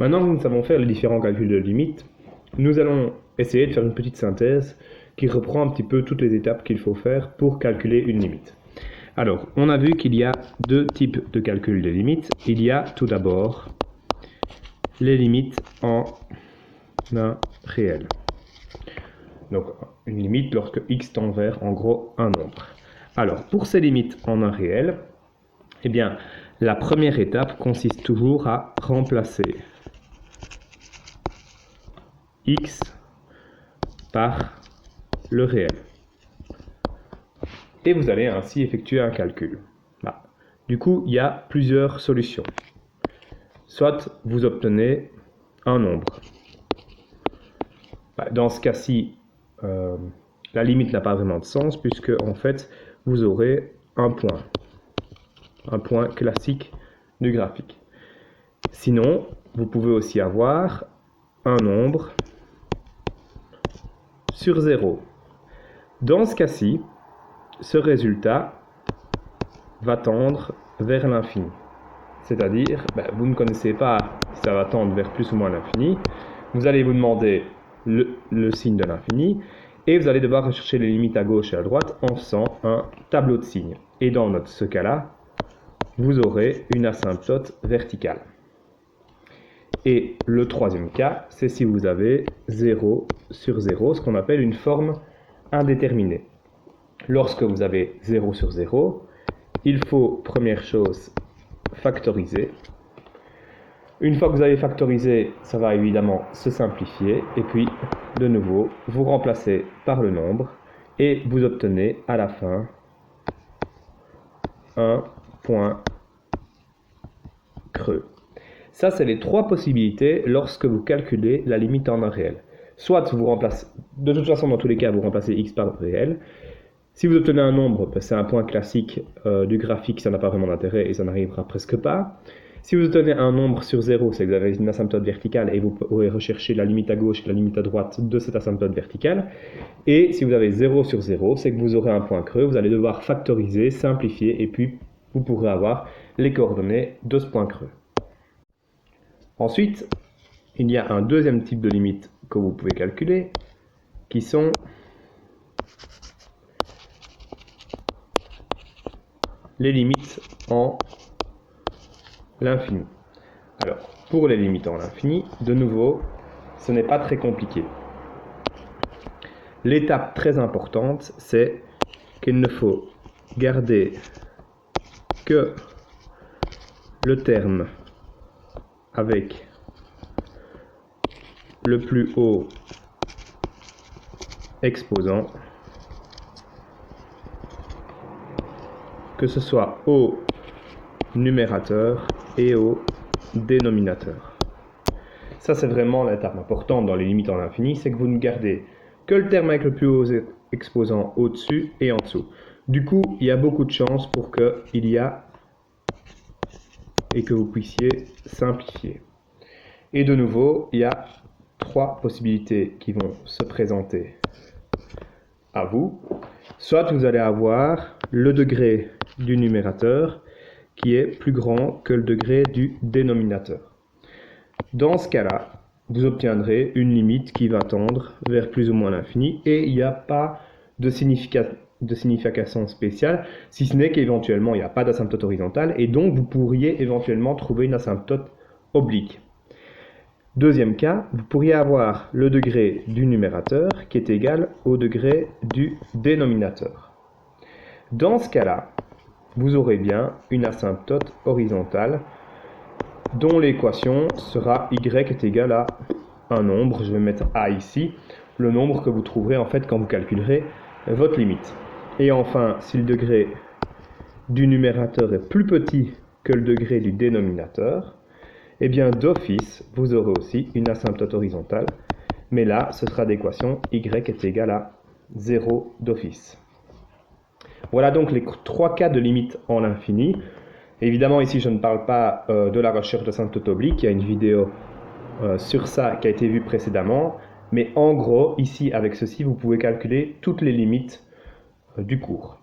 Maintenant que nous savons faire les différents calculs de limite, nous allons essayer de faire une petite synthèse qui reprend un petit peu toutes les étapes qu'il faut faire pour calculer une limite. Alors, on a vu qu'il y a deux types de calcul de limites. Il y a tout d'abord les limites en un réel. Donc, une limite lorsque x tend vers, en gros, un nombre. Alors, pour ces limites en un réel, eh bien, la première étape consiste toujours à remplacer x par le réel. Et vous allez ainsi effectuer un calcul. Là. Du coup, il y a plusieurs solutions. Soit vous obtenez un nombre. Dans ce cas-ci, la limite n'a pas vraiment de sens puisque en fait, vous aurez un point classique du graphique. Sinon, vous pouvez aussi avoir un nombre sur 0. Dans ce cas-ci, ce résultat va tendre vers l'infini. C'est-à-dire, vous ne connaissez pas si ça va tendre vers plus ou moins l'infini. Vous allez vous demander le signe de l'infini et vous allez devoir rechercher les limites à gauche et à droite en faisant un tableau de signes. Et dans ce cas-là, vous aurez une asymptote verticale. Et le troisième cas, c'est si vous avez 0 sur 0, ce qu'on appelle une forme indéterminée. Lorsque vous avez 0 sur 0, il faut, première chose, factoriser. Une fois que vous avez factorisé, ça va évidemment se simplifier. Et puis, de nouveau, vous remplacez par le nombre et vous obtenez à la fin un point creux. Ça, c'est les trois possibilités lorsque vous calculez la limite en un réel. Soit vous remplacez, de toute façon, dans tous les cas, vous remplacez x par le réel. Si vous obtenez un nombre, c'est un point classique du graphique, ça n'a pas vraiment d'intérêt et ça n'arrivera presque pas. Si vous obtenez un nombre sur 0, c'est que vous avez une asymptote verticale et vous pourrez rechercher la limite à gauche et la limite à droite de cette asymptote verticale. Et si vous avez 0 sur 0, c'est que vous aurez un point creux, vous allez devoir factoriser, simplifier et puis vous pourrez avoir les coordonnées de ce point creux. Ensuite, il y a un deuxième type de limite que vous pouvez calculer qui sont les limites en l'infini. Alors, pour les limites en l'infini, de nouveau, ce n'est pas très compliqué. L'étape très importante, c'est qu'il ne faut garder que le terme avec le plus haut exposant, que ce soit au numérateur et au dénominateur. Ça, c'est vraiment l'étape importante dans les limites en l'infini, c'est que vous ne gardez que le terme avec le plus haut exposant au-dessus et en dessous. Du coup, il y a beaucoup de chances pour qu'il y a et que vous puissiez simplifier. Et de nouveau, il y a trois possibilités qui vont se présenter à vous. Soit vous allez avoir le degré du numérateur qui est plus grand que le degré du dénominateur. Dans ce cas-là, vous obtiendrez une limite qui va tendre vers plus ou moins l'infini et il n'y a pas de signification spéciale, si ce n'est qu'éventuellement il n'y a pas d'asymptote horizontale et donc vous pourriez éventuellement trouver une asymptote oblique. Deuxième cas, vous pourriez avoir le degré du numérateur qui est égal au degré du dénominateur. Dans ce cas-là, vous aurez bien une asymptote horizontale dont l'équation sera y est égal à un nombre, je vais mettre a ici, le nombre que vous trouverez en fait quand vous calculerez votre limite. Et enfin, si le degré du numérateur est plus petit que le degré du dénominateur, eh bien d'office, vous aurez aussi une asymptote horizontale, mais là, ce sera d'équation y est égal à 0 d'office. Voilà donc les trois cas de limite en l'infini. Évidemment, ici, je ne parle pas de la recherche d'asymptote oblique, il y a une vidéo sur ça qui a été vue précédemment, mais en gros, ici, avec ceci, vous pouvez calculer toutes les limites du cours.